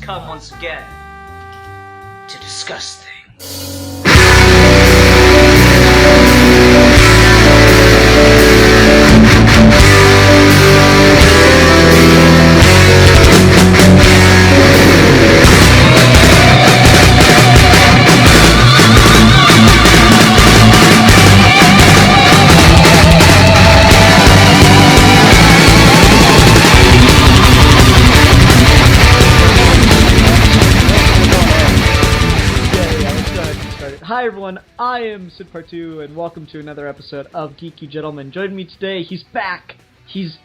come once again to discuss things. Hi everyone, I am Sid Part 2, and welcome to another episode of Geeky Gentleman. Joining me today, he's back. He's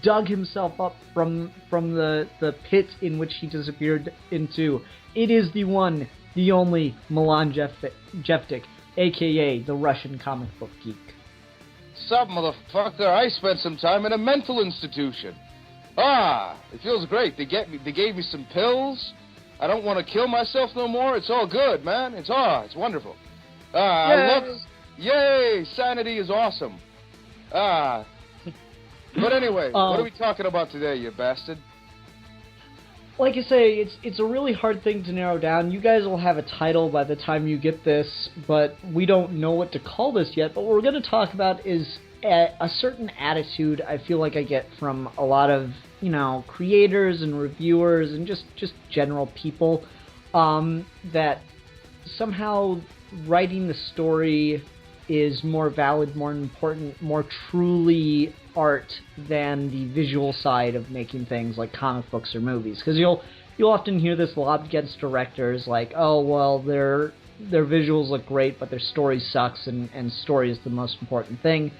dug himself up from the pit in which he disappeared into. It is the one, the only Milan Jeftik, aka the Russian comic book geek. Sup, motherfucker? I spent some time in a mental institution. It feels great. They gave me some pills. I don't want to kill myself no more. It's all good, man. It's wonderful. Yay! Sanity is awesome. But anyway, what are we talking about today, you bastard? Like I say, it's a really hard thing to narrow down. You guys will have a title by the time you get this, but we don't know what to call this yet. But what we're going to talk about is a certain attitude I feel like I get from a lot of, creators and reviewers and just general people, that somehow writing the story is more valid, more important, more truly art than the visual side of making things like comic books or movies. Because you'll often hear this lobbed against directors, like, oh, well, their visuals look great, but their story sucks, and story is the most important thing.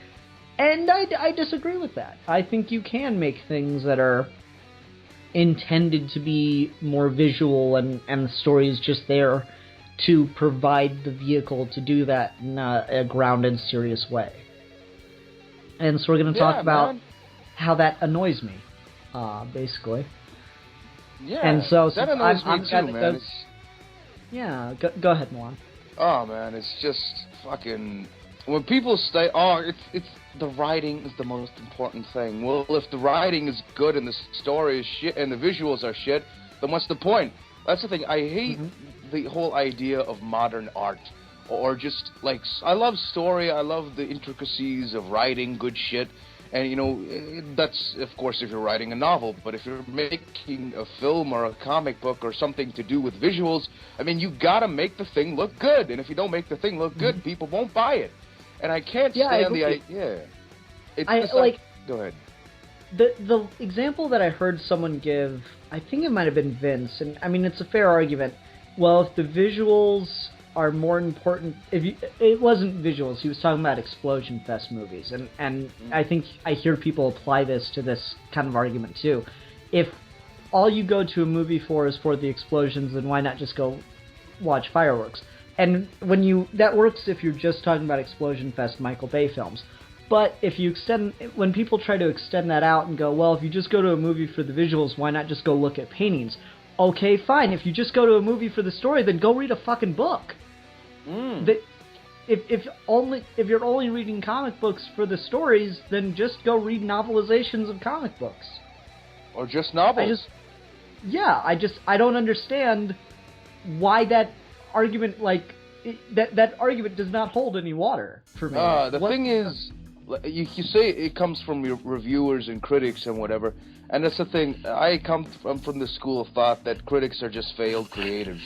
And I disagree with that. I think you can make things that are intended to be more visual, and the story is just there to provide the vehicle to do that in a grounded, serious way. And so we're going to talk about how that annoys me, basically. Yeah, and so that annoys me too, man. Yeah, go ahead, Milan. Oh, man, it's just fucking... When people say, it's the writing is the most important thing. Well, if the writing is good and the story is shit and the visuals are shit, then what's the point? That's the thing. I hate the whole idea of modern art. Or just, like, I love story, I love the intricacies of writing good shit. And, that's, of course, if you're writing a novel. But if you're making a film or a comic book or something to do with visuals, I mean, you gotta make the thing look good. And if you don't make the thing look good, people won't buy it. And I can't stand the idea. Go ahead. The example that I heard someone give, I think it might have been Vince, and I mean, it's a fair argument. Well, if the visuals are more important, it wasn't visuals, he was talking about Explosion Fest movies, and I think I hear people apply this to this kind of argument too. If all you go to a movie for is for the explosions, then why not just go watch fireworks? And that works if you're just talking about Explosion Fest Michael Bay films. But if you when people try to extend that out and go, well, if you just go to a movie for the visuals, why not just go look at paintings? Okay, fine. If you just go to a movie for the story, then go read a fucking book. If you're only reading comic books for the stories, then just go read novelizations of comic books. Or just novels. I don't understand why that argument, that argument does not hold any water for me. The thing is, you say it comes from your reviewers and critics and whatever, and that's the thing. I come from the school of thought that critics are just failed creatives.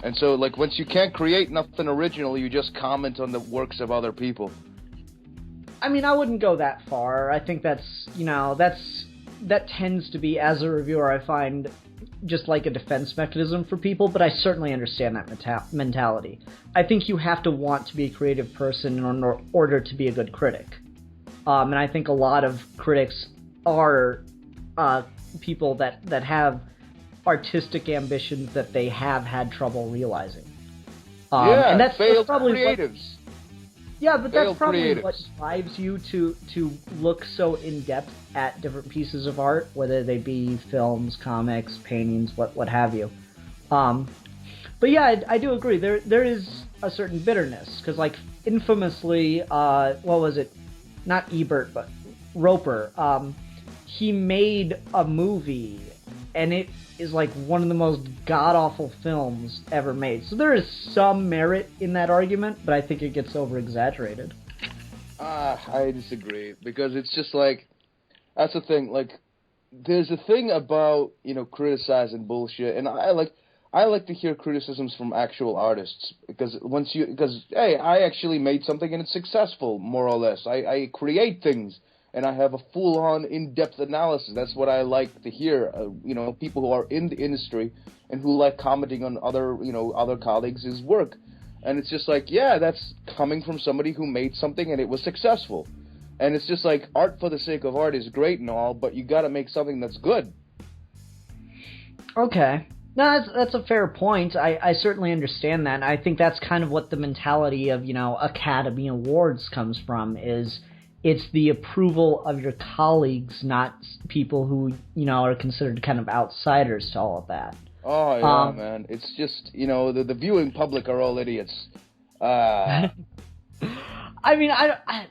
And so, once you can't create nothing original, you just comment on the works of other people. I mean, I wouldn't go that far. I think that tends to be, as a reviewer, I find just like a defense mechanism for people, but I certainly understand that mentality. I think you have to want to be a creative person in order to be a good critic. And I think a lot of critics are people that have artistic ambitions that they have had trouble realizing. And that's probably creatives. That's probably what drives you to look so in-depth at different pieces of art, whether they be films, comics, paintings, what have you. But yeah, I do agree. There is a certain bitterness, because, infamously, what was it? Not Ebert, but Roper. He made a movie, and is like one of the most god-awful films ever made. So there is some merit in that argument, but I think it gets over-exaggerated. I disagree, because it's just like, that's the thing, like, there's a thing about, criticizing bullshit, and I like to hear criticisms from actual artists, because hey, I actually made something and it's successful, more or less. I create things, and I have a full-on, in-depth analysis. That's what I like to hear. People who are in the industry and who like commenting on other colleagues' work. And it's just like, yeah, that's coming from somebody who made something and it was successful. And it's just like, art for the sake of art is great and all, but you gotta make something that's good. Okay. No, that's a fair point. I certainly understand that. And I think that's kind of what the mentality of, Academy Awards comes from, is it's the approval of your colleagues, not people who, are considered kind of outsiders to all of that. Oh, yeah, man. It's just, the viewing public are all idiots. I mean,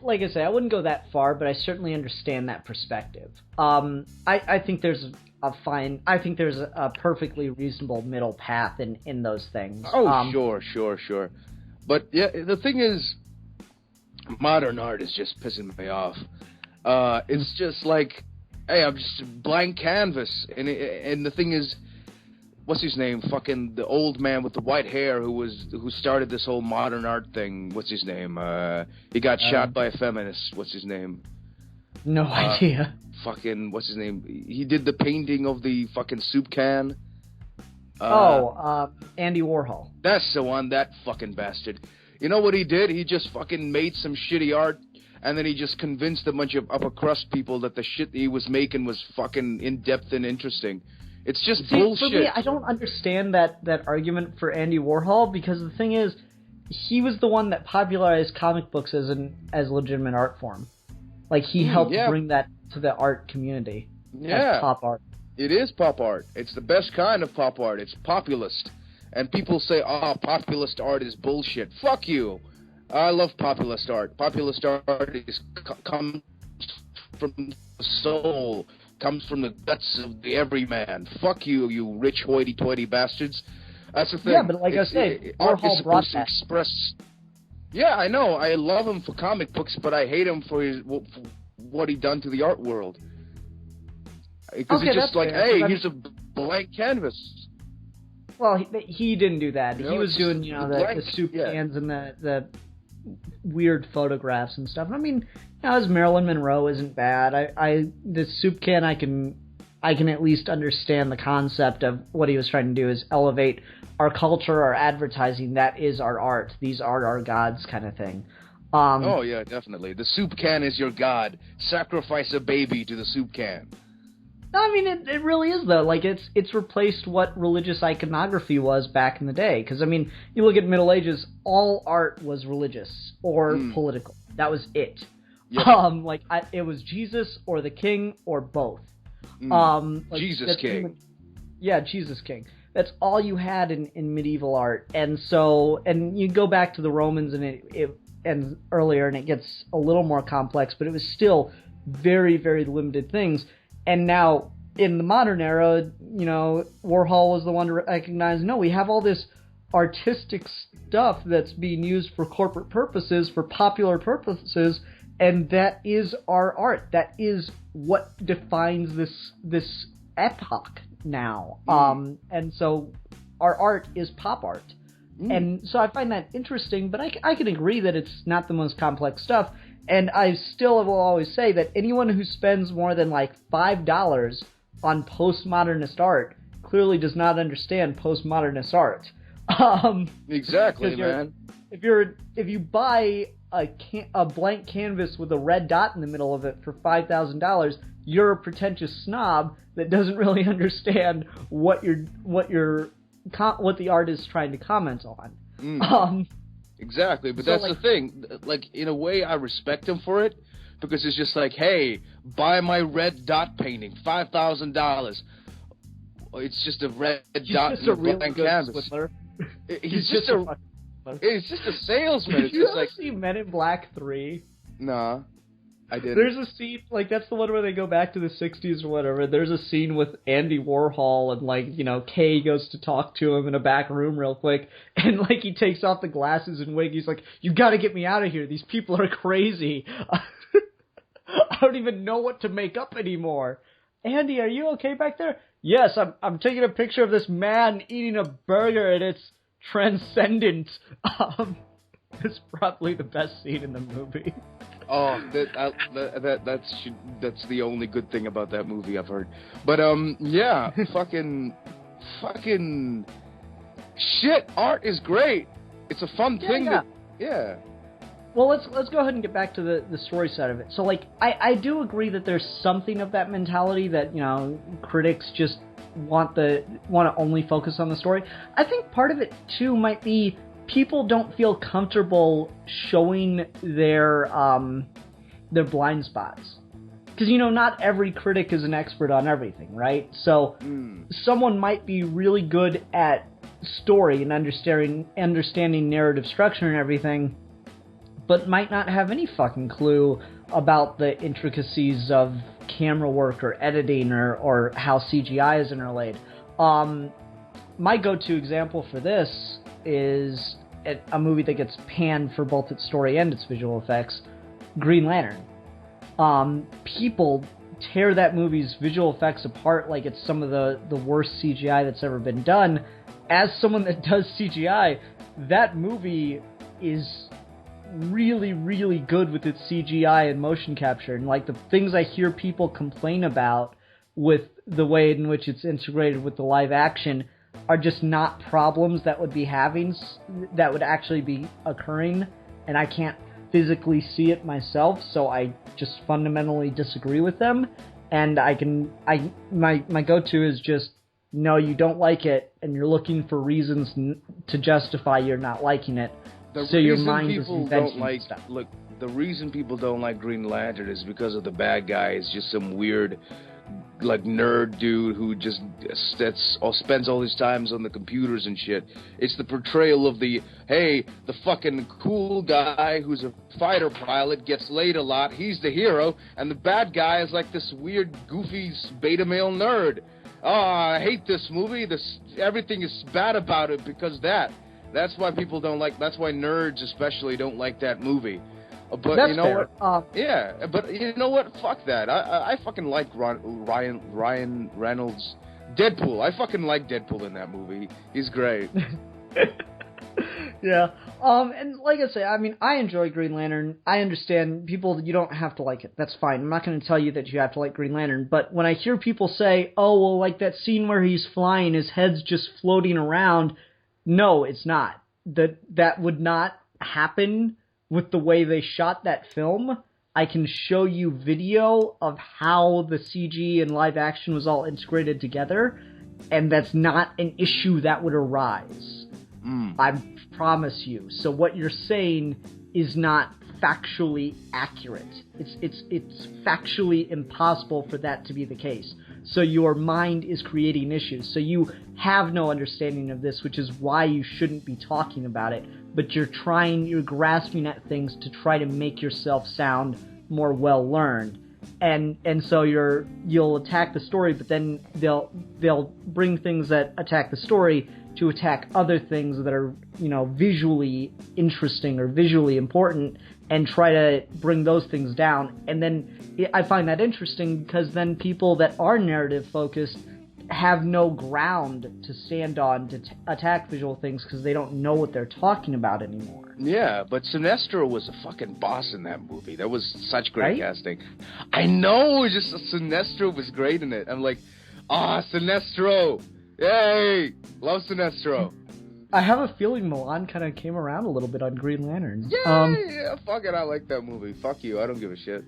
like I say, I wouldn't go that far, but I certainly understand that perspective. I think there's a perfectly reasonable middle path in those things. Oh, sure. But, yeah, the thing is, modern art is just pissing me off. It's just like, hey, I'm just a blank canvas. And the thing is, what's his name? Fucking the old man with the white hair who started this whole modern art thing. What's his name? He got shot by a feminist. What's his name? No idea. Fucking, what's his name? He did the painting of the fucking soup can. Andy Warhol. That's the one, that fucking bastard. You know what he did? He just fucking made some shitty art, and then he just convinced a bunch of upper crust people that the shit that he was making was fucking in-depth and interesting. It's just bullshit. For me, I don't understand that argument for Andy Warhol, because the thing is, he was the one that popularized comic books as a legitimate art form. Like, he helped bring that to the art community. Yeah. As pop art. It is pop art. It's the best kind of pop art. It's populist. And people say, populist art is bullshit. Fuck you. I love populist art. Populist art comes from the soul. Comes from the guts of the everyman. Fuck you, you rich hoity-toity bastards. That's the thing. Yeah, but like I say, Warhol brought that. Yeah, I know. I love him for comic books, but I hate him for what he done to the art world. Because it's just like, fair, hey, here's a blank canvas. Well, he didn't do that. He was doing, the soup cans and the weird photographs and stuff. I mean, his Marilyn Monroe isn't bad. The soup can, I can at least understand the concept of what he was trying to do, is elevate our culture, our advertising. That is our art. These are our gods, kind of thing. Oh yeah, definitely. The soup can is your god. Sacrifice a baby to the soup can. I mean, it really is, though. Like, it's replaced what religious iconography was back in the day. Because, I mean, you look at Middle Ages, all art was religious or political. That was it. Yep. It was Jesus or the king or both. Jesus King. Jesus King. That's all you had in medieval art. And you go back to the Romans and earlier, and it gets a little more complex, but it was still very, very limited things. And now, in the modern era, Warhol was the one to recognize, no, we have all this artistic stuff that's being used for corporate purposes, for popular purposes, and that is our art. That is what defines this epoch now. And so, our art is pop art. And so I find that interesting, but I can agree that it's not the most complex stuff. And I still will always say that anyone who spends more than like $5 on postmodernist art clearly does not understand postmodernist art. Exactly, man. If you buy a blank canvas with a red dot in the middle of it for $5,000, you're a pretentious snob that doesn't really understand what the art is trying to comment on. Exactly, but that's the thing. Like, in a way, I respect him for it, because it's just like, hey, buy my red dot painting, $5,000. It's just a red dot in a blank canvas. He's just a salesman. Did you ever see Men in Black 3? Nah. I did. There's a scene, like, that's the one where they go back to the 60s or whatever. There's a scene with Andy Warhol and, like, you know, Kay goes to talk to him in a back room real quick, and, like, he takes off the glasses and wig. He's like, you gotta get me out of here. These people are crazy. I don't even know what to make up anymore. Andy, are you okay back there? Yes, I'm taking a picture of this man eating a burger, and it's transcendent. It's probably the best scene in the movie. Oh, that's the only good thing about that movie I've heard. But yeah, fucking shit. Art is great. It's a fun thing. Yeah. Well, let's go ahead and get back to the story side of it. So, like, I do agree that there's something of that mentality that, you know, critics just want to only focus on the story. I think part of it too might be people don't feel comfortable showing their blind spots. Because, you know, not every critic is an expert on everything, right? So someone might be really good at story and understanding narrative structure and everything, but might not have any fucking clue about the intricacies of camera work or editing or how CGI is interlaid. My go-to example for this is a movie that gets panned for both its story and its visual effects, Green Lantern. People tear that movie's visual effects apart like it's some of the worst CGI that's ever been done. As someone that does CGI, that movie is really, really good with its CGI and motion capture. And, like, the things I hear people complain about with the way in which it's integrated with the live action are just not problems that would actually be occurring, and I can't physically see it myself, so I just fundamentally disagree with them. And my go-to is just, no, you don't like it, and you're looking for reasons to justify your not liking it. So your mind is inventing stuff. Look, the reason people don't like Green Lantern is because of the bad guy is just some weird, like, nerd dude who just spends all his times on the computers and shit. It's the portrayal of the fucking cool guy who's a fighter pilot, gets laid a lot, he's the hero, and the bad guy is like this weird, goofy, beta male nerd. Oh, I hate this movie. Everything is bad about it because of that. That's why people don't like. That's why nerds especially don't like that movie. But that's you know fair. what? Yeah, but you know what? Fuck that. I fucking like Ryan Reynolds. Deadpool. I fucking like Deadpool in that movie. He's great. Yeah. And like I say, I mean, I enjoy Green Lantern. I understand people, you don't have to like it. That's fine. I'm not going to tell you that you have to like Green Lantern. But when I hear people say, oh, well, like that scene where he's flying, his head's just floating around. No, it's not. That would not happen with the way they shot that film. I can show you video of how the CG and live action was all integrated together, and that's not an issue that would arise. I promise you. So what you're saying is not factually accurate. It's factually impossible for that to be the case. So your mind is creating issues. So you have no understanding of this, which is why you shouldn't be talking about it. But you're grasping at things to try to make yourself sound more well-learned. And so you'll attack the story, but then they'll bring things that attack the story to attack other things that are, you know, visually interesting or visually important, and try to bring those things down. And then I find that interesting because then people that are narrative focused have no ground to stand on to attack visual things because they don't know what they're talking about anymore. Yeah, but Sinestro was a fucking boss in that movie. That was such great casting. I know, just Sinestro was great in it. I'm like, Sinestro! Yay! Love Sinestro. I have a feeling Milan kind of came around a little bit on Green Lantern. Yeah, fuck it, I like that movie. Fuck you, I don't give a shit.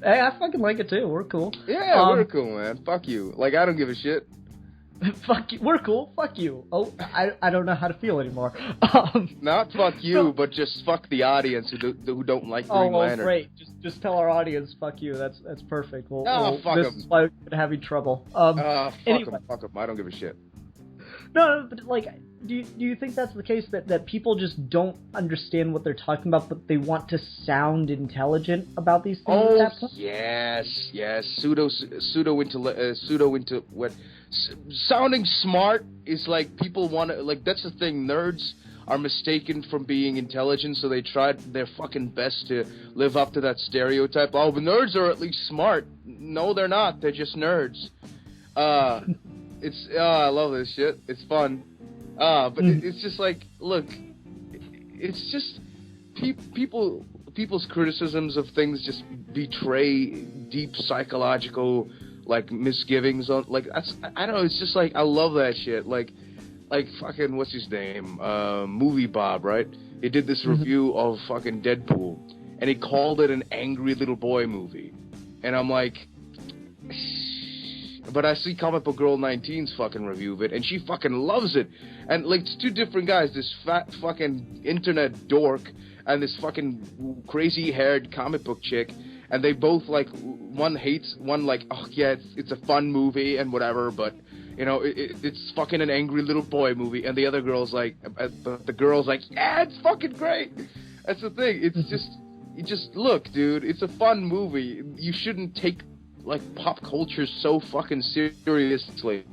Hey, I fucking like it too. We're cool. Yeah, we're cool, man. Fuck you. Like, I don't give a shit. Fuck you. We're cool. Fuck you. Oh, I don't know how to feel anymore. Not fuck you, but just fuck the audience who don't like Green Lantern. Oh, great. Just tell our audience, fuck you. That's perfect. Fuck them. This is why we've been having trouble. Fuck them. I don't give a shit. No, but like, do you think that's the case, that people just don't understand what they're talking about, but they want to sound intelligent about these things at that point? Yes. Sounding smart is like people want to, like, that's the thing. Nerds are mistaken from being intelligent, so they try their fucking best to live up to that stereotype. Oh, but nerds are at least smart. No, they're not. They're just nerds. I love this shit. It's fun. But it's just like, look, it's just people's criticisms of things just betray deep psychological, like, misgivings on, like, I don't know, it's just like, I love that shit. Like fucking, what's his name? Movie Bob, right? He did this review of fucking Deadpool, and he called it an angry little boy movie. And I'm like, but I see Comic Book Girl 19's fucking review of it, and she fucking loves it. And, like, it's two different guys, this fat fucking internet dork and this fucking crazy-haired comic book chick, and they both, like, one hates, one, like, oh, yeah, it's a fun movie and whatever, but, you know, it's fucking an angry little boy movie, and the other girl's like, the girl's like, yeah, it's fucking great. That's the thing. It's just, you just, look, dude, it's a fun movie. You shouldn't take, like, pop culture so fucking seriously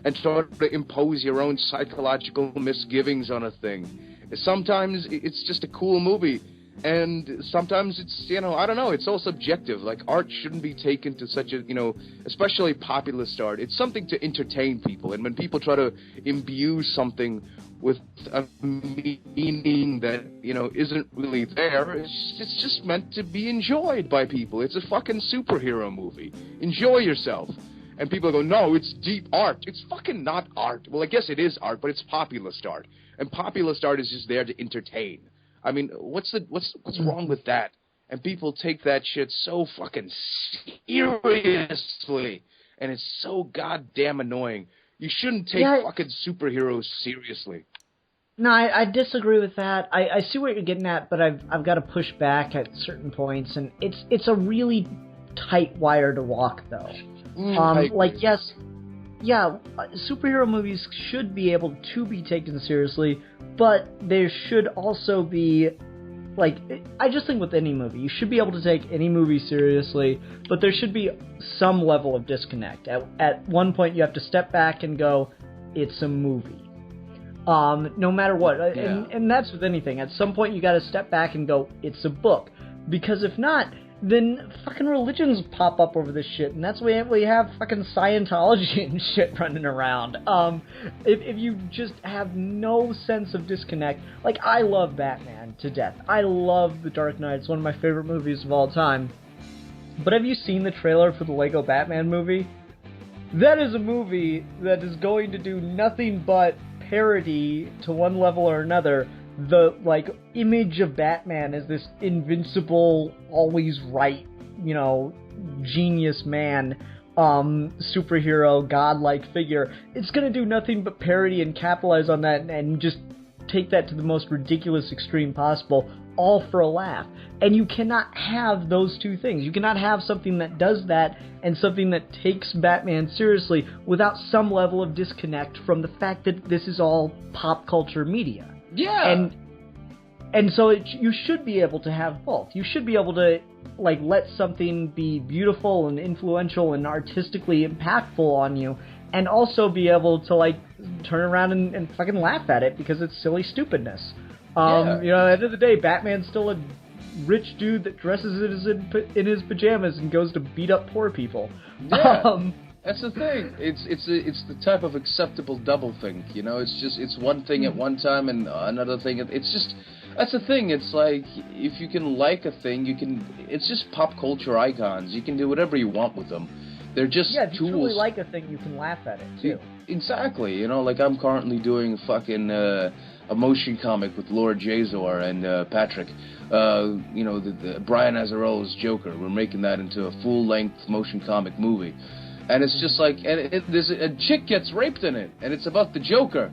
and try to impose your own psychological misgivings on a thing. Sometimes it's just a cool movie, and sometimes it's, you know, I don't know, it's all subjective. Like, art shouldn't be taken to such a, you know, especially populist art. It's something to entertain people, and when people try to imbue something with a meaning that, you know, isn't really there, it's just meant to be enjoyed by people. It's a fucking superhero movie. Enjoy yourself. And people go, no, it's deep art. It's fucking not art. Well, I guess it is art, but it's populist art. And populist art is just there to entertain. I mean, what's wrong with that? And people take that shit so fucking seriously. And it's so goddamn annoying. You shouldn't take fucking superheroes seriously. No, I disagree with that. I see what you're getting at, but I've got to push back at certain points, and it's a really tight wire to walk, though. Yes, superhero movies should be able to be taken seriously, but there should also be, like, I just think with any movie, you should be able to take any movie seriously, but there should be some level of disconnect. At one point, you have to step back and go, it's a movie. No matter what. Yeah. And that's with anything. At some point, you got to step back and go, it's a book. Because if not, then fucking religions pop up over this shit, and that's why we have fucking Scientology and shit running around. If you just have no sense of disconnect, like, I love Batman to death. I love The Dark Knight. It's one of my favorite movies of all time. But have you seen the trailer for the Lego Batman movie? That is a movie that is going to do nothing but parody, to one level or another, the, like, image of Batman as this invincible, always right, you know, genius man, superhero, godlike figure. It's gonna do nothing but parody and capitalize on that and just take that to the most ridiculous extreme possible, all for a laugh. And you cannot have those two things. You cannot have something that does that and something that takes Batman seriously without some level of disconnect from the fact that this is all pop culture media. Yeah. And so you should be able to have both. You should be able to, like, let something be beautiful and influential and artistically impactful on you, and also be able to, like, turn around and fucking laugh at it because it's silly stupidness. You know, at the end of the day, Batman's still a rich dude that dresses in his pajamas and goes to beat up poor people. Yeah. That's the thing. It's the type of acceptable doublethink, you know. It's one thing at one time and another thing. It's just, that's the thing. It's like, if you can like a thing, you can. It's just pop culture icons. You can do whatever you want with them. They're just tools. Yeah, if you truly like a thing, you can laugh at it too. Exactly. You know, like, I'm currently doing fucking a motion comic with Lord Jazor and Patrick. You know, the Brian Azzarello's Joker. We're making that into a full-length motion comic movie. And it's just like, and there's a chick gets raped in it, and it's about the Joker,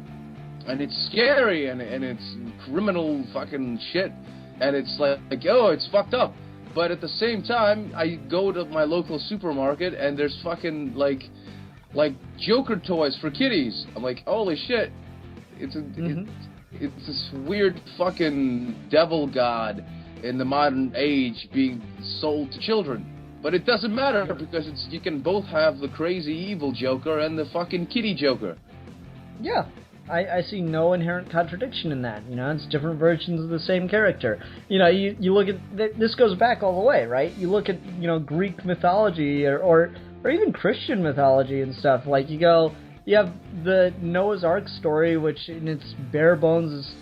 and it's scary, and it's criminal fucking shit, and it's like, oh, it's fucked up. But at the same time, I go to my local supermarket, and there's fucking like Joker toys for kiddies. I'm like, holy shit, It's this weird fucking devil god in the modern age being sold to children. But it doesn't matter because you can both have the crazy evil Joker and the fucking kitty Joker. Yeah, I see no inherent contradiction in that. You know, it's different versions of the same character. You know, you look at this goes back all the way, right? You look at, you know, Greek mythology or even Christian mythology and stuff. Like you have the Noah's Ark story, which in its bare bones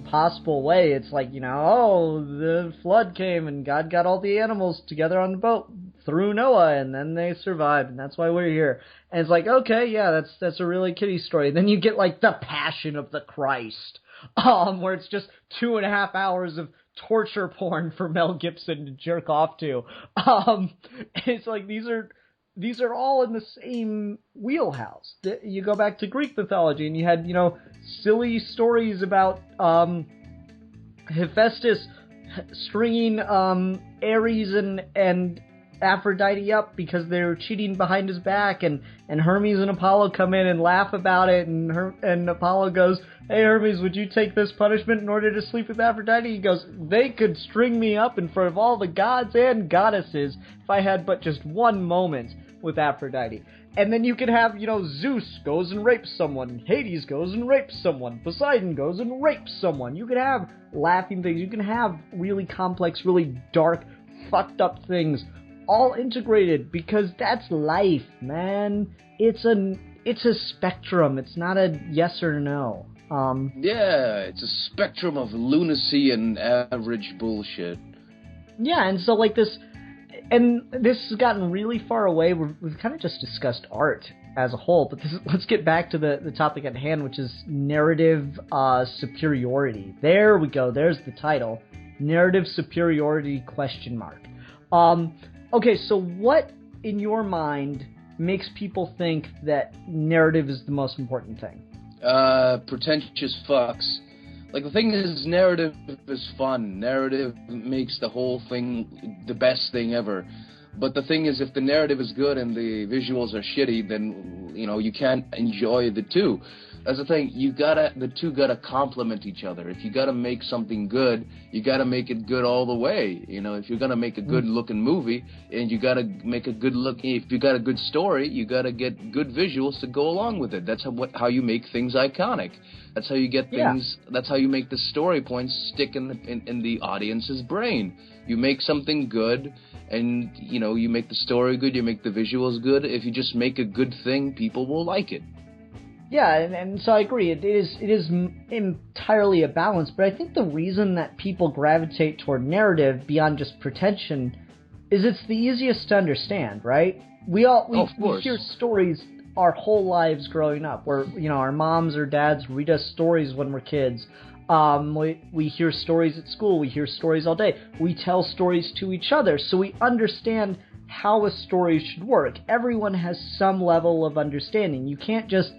possible way, it's like, you know, oh, the flood came and God got all the animals together on the boat through Noah, and then they survived, and that's why we're here. And it's like, okay, yeah, that's a really kiddie story. Then you get like the Passion of the Christ, where it's just 2.5 hours of torture porn for Mel Gibson to jerk off to. It's like these are all in the same wheelhouse. You go back to Greek mythology, and you had, you know, silly stories about Hephaestus stringing Ares and Aphrodite up because they were cheating behind his back, and Hermes and Apollo come in and laugh about it, and Apollo goes, "Hey Hermes, would you take this punishment in order to sleep with Aphrodite?" He goes, "They could string me up in front of all the gods and goddesses if I had but just one moment with Aphrodite." And then you could have, you know, Zeus goes and rapes someone, Hades goes and rapes someone, Poseidon goes and rapes someone. You could have laughing things, you can have really complex, really dark, fucked up things all integrated, because that's life, man. It's a spectrum. It's not a yes or no. Yeah, it's a spectrum of lunacy and average bullshit. Yeah, and so like this has gotten really far away. We've kind of just discussed art as a whole, but let's get back to the topic at hand, which is narrative superiority. There we go. There's the title. Narrative superiority ? Okay, so what, in your mind, makes people think that narrative is the most important thing? Pretentious fucks. Like, the thing is, narrative is fun. Narrative makes the whole thing the best thing ever. But the thing is, if the narrative is good and the visuals are shitty, then, you know, you can't enjoy the two. That's the thing. The two gotta complement each other. If you gotta make something good, you gotta make it good all the way. You know, if you're gonna make a good looking movie, and you gotta make a good look, if you got a good story, you gotta get good visuals to go along with it. That's how you make things iconic. That's how you get things. Yeah. That's how you make the story points stick in the audience's brain. You make something good, and you know, you make the story good, you make the visuals good. If you just make a good thing, people will like it. Yeah, and so I agree. It is entirely a balance, but I think the reason that people gravitate toward narrative beyond just pretension is it's the easiest to understand, right? We hear stories our whole lives growing up, where, you know, our moms or dads read us stories when we're kids. We hear stories at school. We hear stories all day. We tell stories to each other, so we understand how a story should work. Everyone has some level of understanding. You can't just...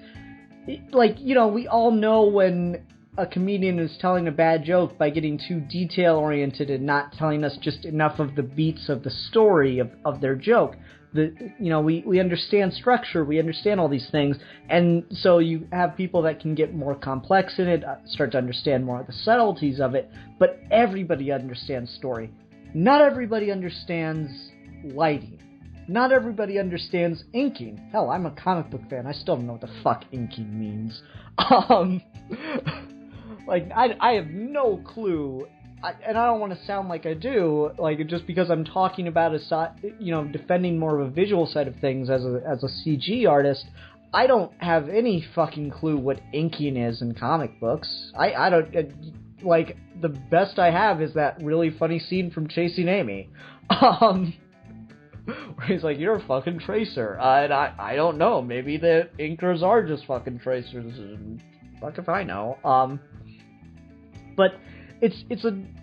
Like, you know, we all know when a comedian is telling a bad joke by getting too detail-oriented and not telling us just enough of the beats of the story of their joke. You know, we understand structure, we understand all these things, and so you have people that can get more complex in it, start to understand more of the subtleties of it, but everybody understands story. Not everybody understands lighting. Not everybody understands inking. Hell, I'm a comic book fan. I still don't know what the fuck inking means. Like, I have no clue. And I don't want to sound like I do, like, just because I'm talking about defending more of a visual side of things as a CG artist. I don't have any fucking clue what inking is in comic books. I don't, like, the best I have is that really funny scene from Chasing Amy. Where he's like, "You're a fucking tracer." And I don't know. Maybe the inkers are just fucking tracers. Fuck if I know. But it's an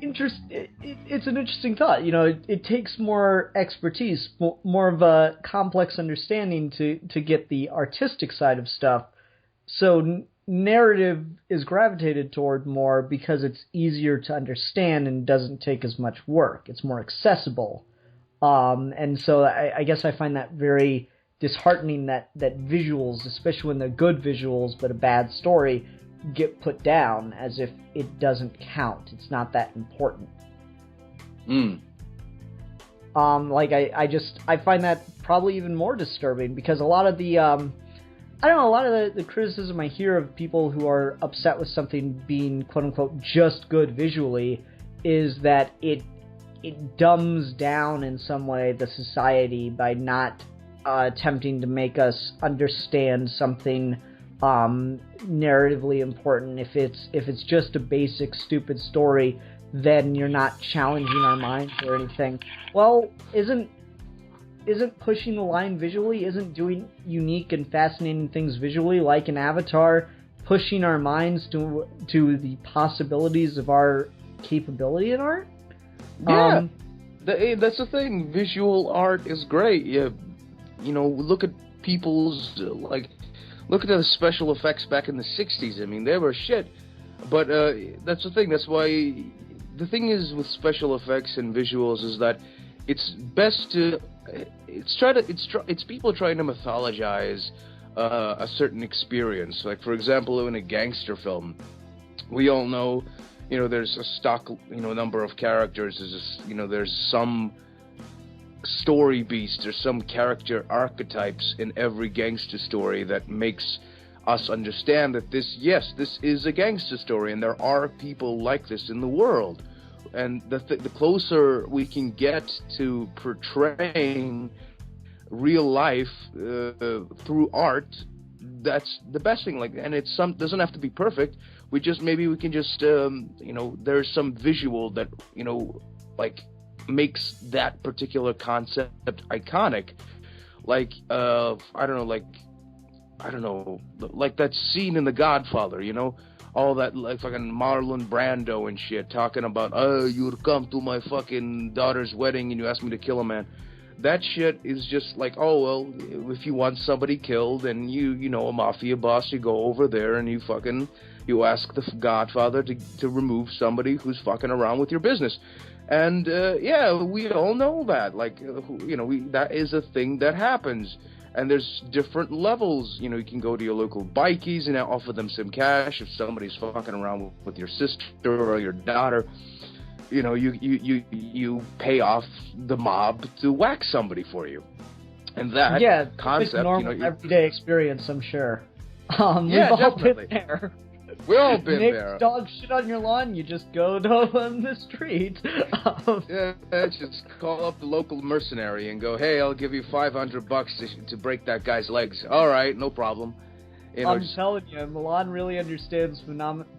interesting thought. You know, it takes more expertise, more of a complex understanding to get the artistic side of stuff. So narrative is gravitated toward more because it's easier to understand and doesn't take as much work. It's more accessible. And so I guess I find that very disheartening that visuals, especially when they're good visuals but a bad story, get put down as if it doesn't count. It's not that important. I find that probably even more disturbing, because a lot of the the criticism I hear of people who are upset with something being quote unquote just good visually is that it dumbs down in some way the society by not attempting to make us understand something narratively important. If it's just a basic stupid story, then you're not challenging our minds or anything. Well, isn't pushing the line visually, isn't doing unique and fascinating things visually, like an Avatar, pushing our minds to the possibilities of our capability in art? Yeah, that's the thing. Visual art is great. Yeah, look at people's look at the special effects back in the '60s. I mean, they were shit. But that's the thing. That's why the thing is with special effects and visuals is that it's best to it's people trying to mythologize a certain experience. Like, for example, in a gangster film, we all know, there's a stock, number of characters. There's some story beast or some character archetypes in every gangster story that makes us understand that this is a gangster story, and there are people like this in the world. And the closer we can get to portraying real life through art, that's the best thing. And it's doesn't have to be perfect. We can just there's some visual that makes that particular concept iconic. Like that scene in The Godfather, all that, like, fucking Marlon Brando and shit, talking about, you would come to my fucking daughter's wedding and you asked me to kill a man. That shit is just like, oh, well, if you want somebody killed and a mafia boss, you go over there and you ask the Godfather to remove somebody who's fucking around with your business. And, we all know that. That is a thing that happens. And there's different levels. You can go to your local bikies and offer them some cash if somebody's fucking around with your sister or your daughter. You pay off the mob to whack somebody for you. And that concept, it's normal everyday experience, I'm sure. We've all definitely been there. We've all been there. Dog shit on your lawn, you just go down the street. Just call up the local mercenary and go, hey, I'll give you $500 to break that guy's legs. All right, no problem. I'm telling you, Milan really understands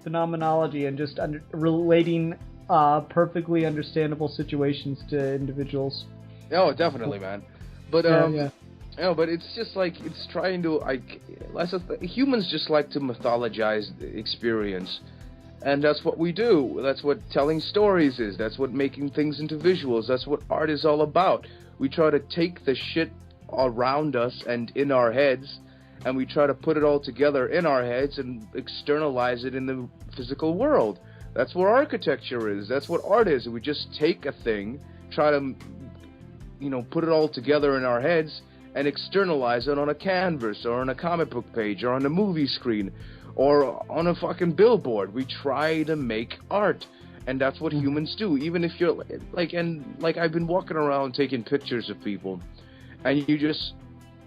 phenomenology and just relating perfectly understandable situations to individuals. Oh, definitely, man. But but it's just like, it's trying to, humans just like to mythologize the experience. And that's what we do. That's what telling stories is. That's what making things into visuals. That's what art is all about. We try to take the shit around us and in our heads, and we try to put it all together in our heads and externalize it in the physical world. That's what architecture is. That's what art is. We just take a thing, try to, put it all together in our heads, and externalize it on a canvas, or on a comic book page, or on a movie screen, or on a fucking billboard. We try to make art, and that's what humans do. Even if you're I've been walking around taking pictures of people, and you just,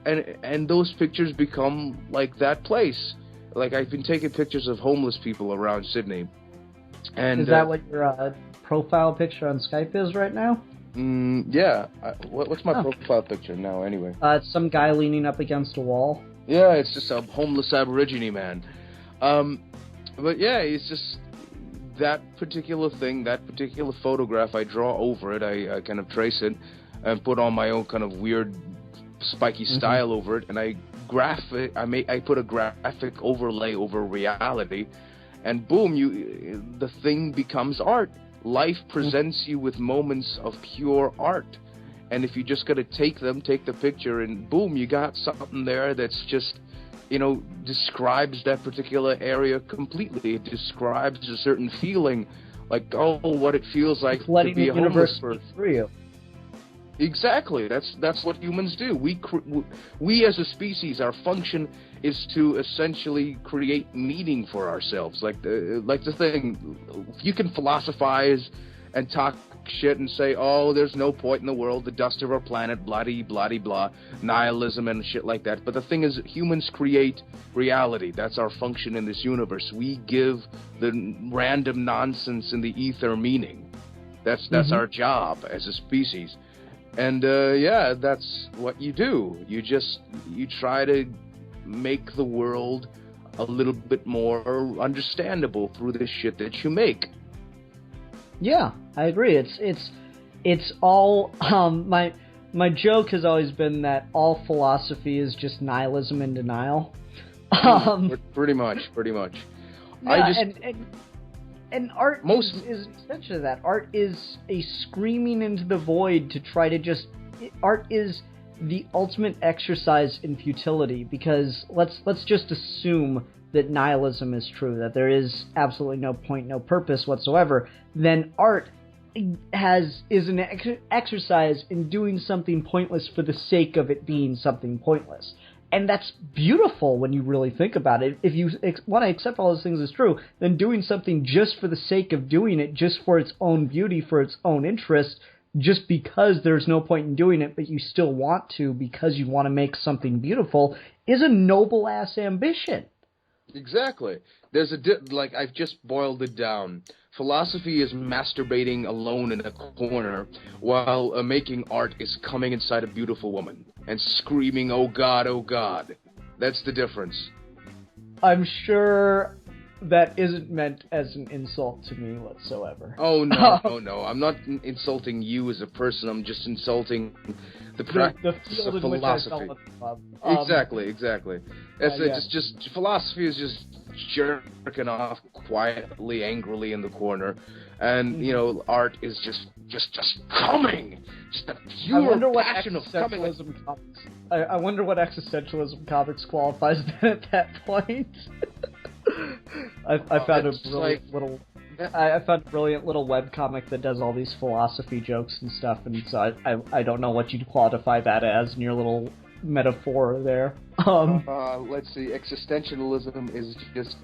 and those pictures become like that place. Like, I've been taking pictures of homeless people around Sydney. And is that what your profile picture on Skype is right now? Yeah. What's my profile picture now, anyway? It's some guy leaning up against a wall. Yeah, it's just a homeless Aborigine man. But yeah, it's just that particular thing, that particular photograph. I draw over it. I kind of trace it and put on my own kind of weird, spiky style over it, and I put a graphic overlay over reality, and boom, the thing becomes art. Life presents you with moments of pure art, and if you just gotta take the picture, and boom, you got something there that's just, describes that particular area completely. It describes a certain feeling, like, what it feels like to be a homeless person. Through you. Exactly. That's what humans do. We as a species, our function is to essentially create meaning for ourselves. Like the thing, you can philosophize and talk shit and say, oh, there's no point in the world, the dust of our planet, bloody, bloody, blah, nihilism and shit like that. But the thing is, humans create reality. That's our function in this universe. We give the random nonsense in the ether meaning. That's our job as a species. And, yeah, that's what you do. You try to make the world a little bit more understandable through the shit that you make. Yeah, I agree. It's all, my joke has always been that all philosophy is just nihilism and denial. Pretty much. Yeah, and art is an extension of that. Art is a screaming into the void to try to art is the ultimate exercise in futility, because let's just assume that nihilism is true, that there is absolutely no point, no purpose whatsoever. Then art is an exercise in doing something pointless for the sake of it being something pointless. And that's beautiful when you really think about it. If you want to accept all those things as true, then doing something just for the sake of doing it, just for its own beauty, for its own interest, just because there's no point in doing it, but you still want to because you want to make something beautiful, is a noble-ass ambition. Exactly. There's I've just boiled it down. Philosophy is masturbating alone in a corner, while making art is coming inside a beautiful woman and screaming, "Oh God, oh God." That's the difference. I'm sure that isn't meant as an insult to me whatsoever. Oh, no, no. I'm not insulting you as a person. I'm just insulting the practice of philosophy. Exactly. It's just philosophy is just jerking off quietly, angrily in the corner, and art is just coming. Just the pure passion of coming. I wonder what existentialism comics qualifies at that point. I found a brilliant little webcomic that does all these philosophy jokes and stuff, and so I don't know what you'd qualify that as in your little metaphor there. Let's see. Existentialism is just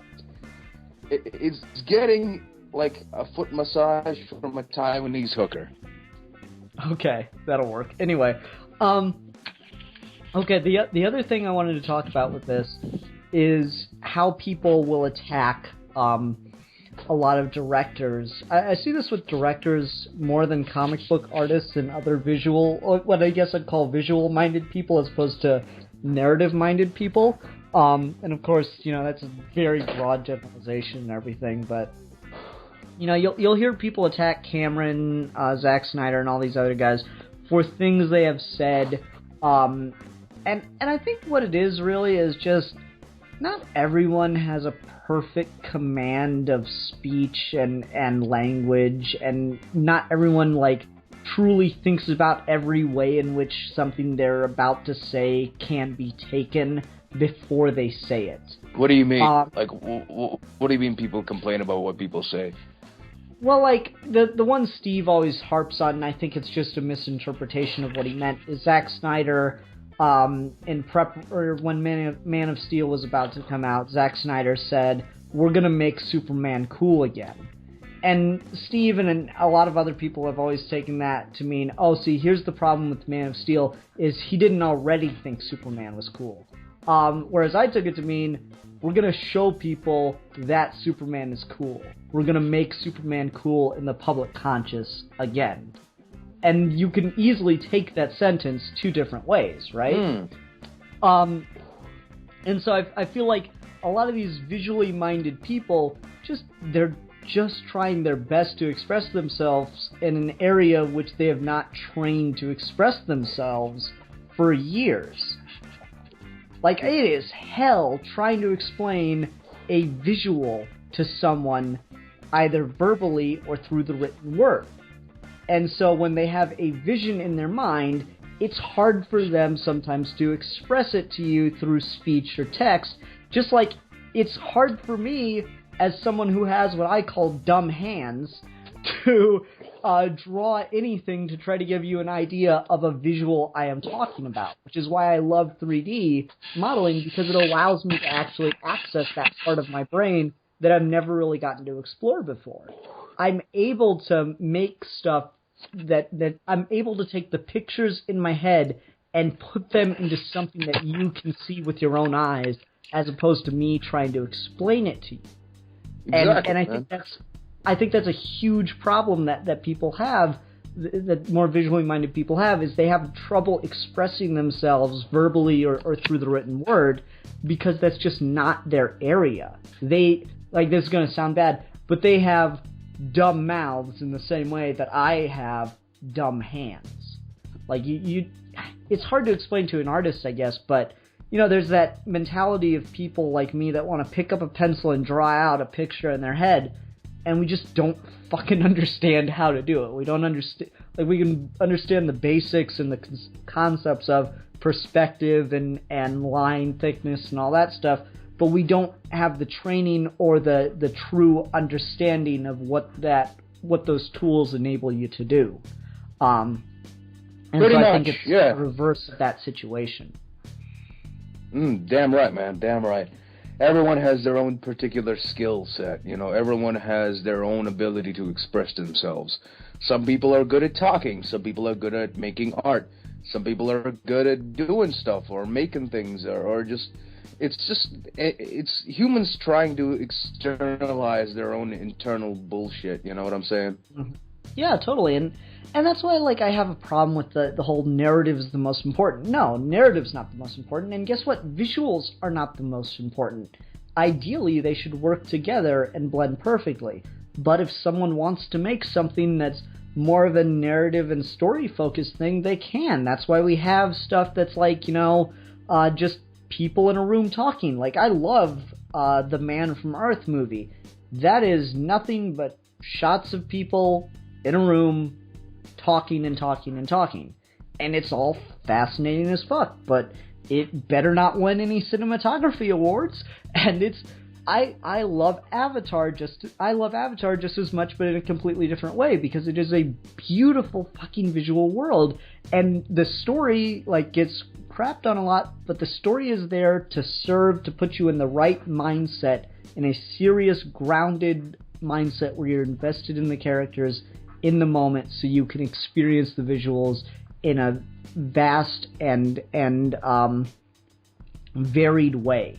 it's getting like a foot massage from a Taiwanese hooker. Okay, that'll work. Anyway, okay. The other thing I wanted to talk about with this is how people will attack a lot of directors. I see this with directors more than comic book artists and other what I guess I'd call visual-minded people as opposed to narrative-minded people. And of course, that's a very broad generalization and everything, but you'll hear people attack Cameron, Zack Snyder, and all these other guys for things they have said. And I think what it is really is just not everyone has a perfect command of speech and language, and not everyone truly thinks about every way in which something they're about to say can be taken before they say it. What do you mean? What do you mean people complain about what people say? Well, the one Steve always harps on, and I think it's just a misinterpretation of what he meant, is Zack Snyder. When Man of Steel was about to come out, Zack Snyder said, "We're gonna make Superman cool again." And Steve and a lot of other people have always taken that to mean, oh, see, here's the problem with Man of Steel, is he didn't already think Superman was cool. Whereas I took it to mean, we're gonna show people that Superman is cool. We're gonna make Superman cool in the public conscious again. And you can easily take that sentence two different ways, right? And so I feel like a lot of these visually minded people, they're just trying their best to express themselves in an area which they have not trained to express themselves for years. It is hell trying to explain a visual to someone either verbally or through the written word. And so when they have a vision in their mind, it's hard for them sometimes to express it to you through speech or text, just like it's hard for me, as someone who has what I call dumb hands, to draw anything to try to give you an idea of a visual I am talking about, which is why I love 3D modeling, because it allows me to actually access that part of my brain that I've never really gotten to explore before. I'm able to make stuff that I'm able to take the pictures in my head and put them into something that you can see with your own eyes, as opposed to me trying to explain it to you. Exactly, and I think that's a huge problem that people have, that more visually minded people have, is they have trouble expressing themselves verbally or through the written word, because that's just not their area. They, like, this is going to sound bad, but they have dumb mouths in the same way that I have dumb hands. Like, it's hard to explain to an artist, I guess, but, you know, there's that mentality of people like me that want to pick up a pencil and draw out a picture in their head, and we just don't fucking understand how to do it. We don't understand, like, we can understand the basics and the concepts of perspective and line thickness and all that stuff, but we don't have the training or the true understanding of what those tools enable you to do. And Pretty so much, I think it's yeah. the reverse of that situation. Damn right, man. Damn right. Everyone has their own particular skill set. You know, everyone has their own ability to express themselves. Some people are good at talking. Some people are good at making art. Some people are good at doing stuff or making things or just... It's humans trying to externalize their own internal bullshit. You know what I'm saying? Yeah, totally. And that's why, like, I have a problem with the whole narrative is the most important. No, narrative's not the most important. And guess what? Visuals are not the most important. Ideally, they should work together and blend perfectly. But if someone wants to make something that's more of a narrative and story-focused thing, they can. That's why we have stuff that's like, you know, just people in a room talking. Like, I love the Man from Earth movie. That is nothing but shots of people in a room talking and talking and talking. And it's all fascinating as fuck, but it better not win any cinematography awards. And it's... I love Avatar just as much, but in a completely different way, because it is a beautiful fucking visual world, and the story, like, gets crapped on a lot, but the story is there to serve to put you in the right mindset, in a serious, grounded mindset where you're invested in the characters in the moment, so you can experience the visuals in a vast and varied way.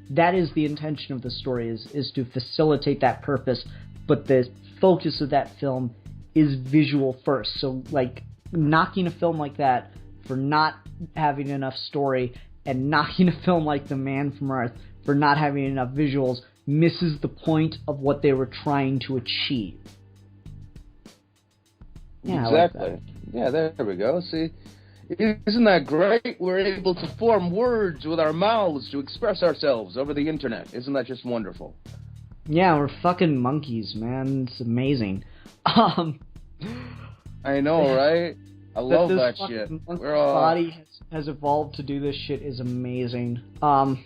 That is the intention of the story, is to facilitate that purpose, but the focus of that film is visual first. So, like, knocking a film like that for not having enough story, and knocking a film like The Man from Earth for not having enough visuals, misses the point of what they were trying to achieve. Yeah, exactly. I like that. Yeah, there we go. See, isn't that great? We're able to form words with our mouths to express ourselves over the internet. Isn't that just wonderful? Yeah, we're fucking monkeys, man. It's amazing. I know, right? I love that shit. We're body has evolved to do this shit is amazing. Other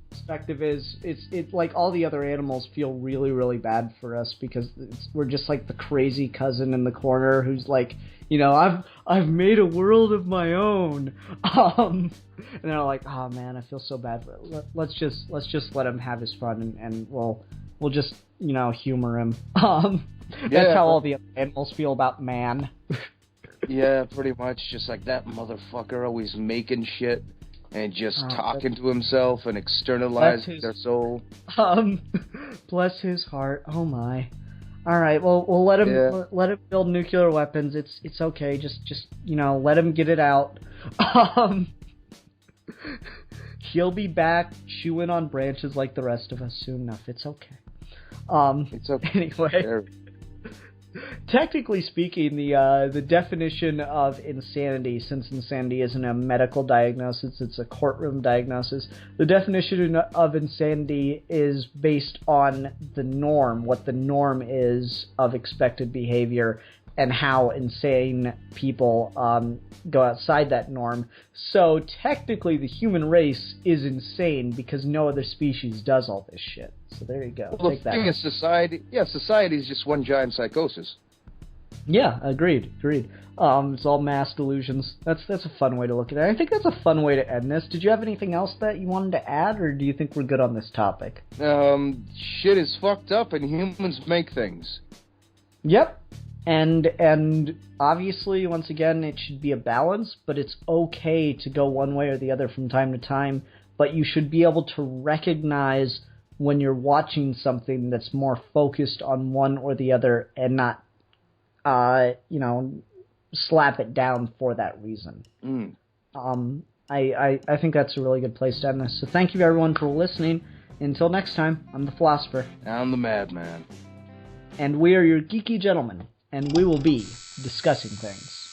perspective is it's like all the other animals feel really, really bad for us, because we're just like the crazy cousin in the corner who's like, you know, I've made a world of my own. And they're like, oh man, I feel so bad for it. Let's just let him have his fun, and we'll just, you know, humor him. That's how all the other animals feel about man. Yeah, pretty much. Just like that motherfucker always making shit and just talking to himself and externalizing their soul. Bless his heart. Oh my. All right, well, we'll let him build nuclear weapons. It's okay. Just you know, let him get it out. He'll be back chewing on branches like the rest of us soon enough. It's okay. It's okay. Anyway, technically speaking, the definition of insanity, since insanity isn't a medical diagnosis, it's a courtroom diagnosis, the definition of insanity is based on the norm, what the norm is of expected behavior, and how insane people go outside that norm. So technically the human race is insane because no other species does all this shit. So there you go. Well, Take the thing that. is, society is just one giant psychosis. Yeah, agreed. It's all mass delusions. That's a fun way to look at it. I think that's a fun way to end this. Did you have anything else that you wanted to add, or do you think we're good on this topic? Shit is fucked up, and humans make things. Yep. And obviously, once again, it should be a balance, but it's okay to go one way or the other from time to time, but you should be able to recognize when you're watching something that's more focused on one or the other and not, slap it down for that reason. I think that's a really good place to end this. So thank you, everyone, for listening. Until next time, I'm the Philosopher. I'm the Madman. And we are your geeky gentlemen, and we will be discussing things.